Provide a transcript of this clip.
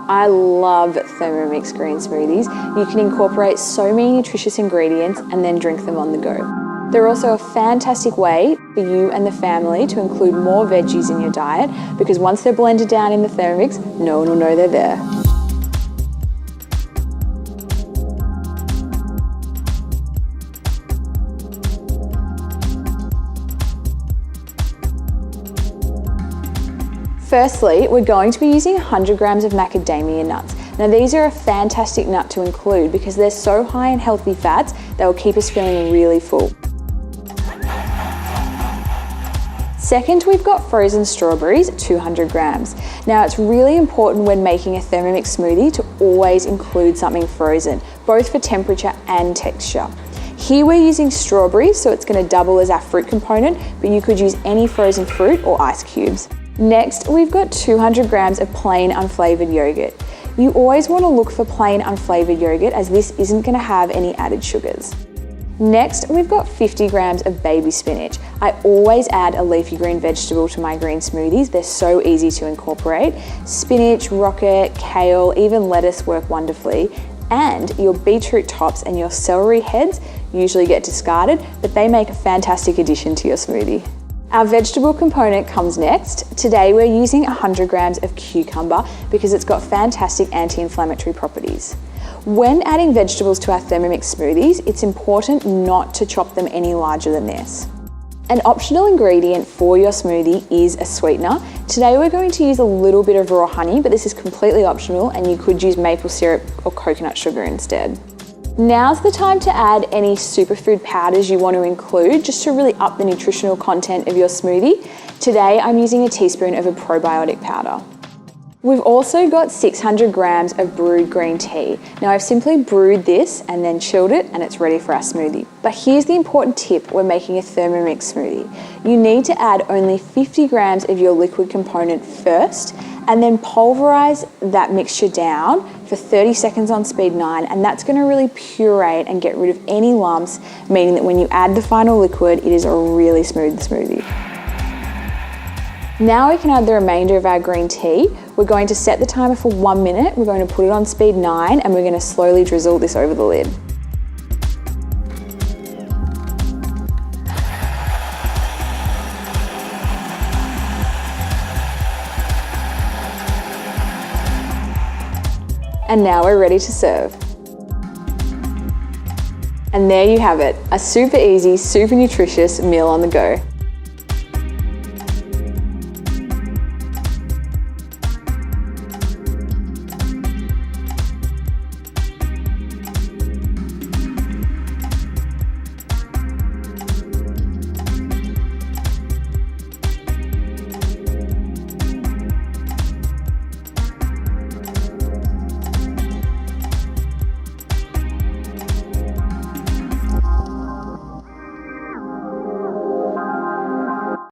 I love Thermomix green smoothies. You can incorporate so many nutritious ingredients and then drink them on the go. They're also a fantastic way for you and the family to include more veggies in your diet, because once they're blended down in the Thermomix, no one will know they're there. Firstly, we're going to be using 100 grams of macadamia nuts. Now these are a fantastic nut to include because they're so high in healthy fats, they will keep us feeling really full. Second, we've got frozen strawberries, 200 grams. Now it's really important when making a Thermomix smoothie to always include something frozen, both for temperature and texture. Here we're using strawberries, so it's going to double as our fruit component, but you could use any frozen fruit or ice cubes. Next, we've got 200 grams of plain unflavoured yogurt. You always want to look for plain unflavoured yogurt, as this isn't going to have any added sugars. Next, we've got 50 grams of baby spinach. I always add a leafy green vegetable to my green smoothies. They're so easy to incorporate. Spinach, rocket, kale, even lettuce work wonderfully. And your beetroot tops and your celery heads usually get discarded, but they make a fantastic addition to your smoothie. Our vegetable component comes next. Today we're using 100 grams of cucumber because it's got fantastic anti-inflammatory properties. When adding vegetables to our Thermomix smoothies, it's important not to chop them any larger than this. An optional ingredient for your smoothie is a sweetener. Today we're going to use a little bit of raw honey, but this is completely optional and you could use maple syrup or coconut sugar instead. Now's the time to add any superfood powders you want to include, just to really up the nutritional content of your smoothie. Today I'm using a teaspoon of a probiotic powder. We've also got 600 grams of brewed green tea. Now I've simply brewed this and then chilled it and it's ready for our smoothie. But here's the important tip when making a Thermomix smoothie. You need to add only 50 grams of your liquid component first and then pulverize that mixture down for 30 seconds on speed 9, and that's going to really pureate and get rid of any lumps, meaning that when you add the final liquid, it is a really smooth smoothie. Now we can add the remainder of our green tea. We're going to set the timer for 1 minute, we're going to put it on speed 9, and we're going to slowly drizzle this over the lid. And now we're ready to serve. And there you have it, a super easy, super nutritious meal on the go.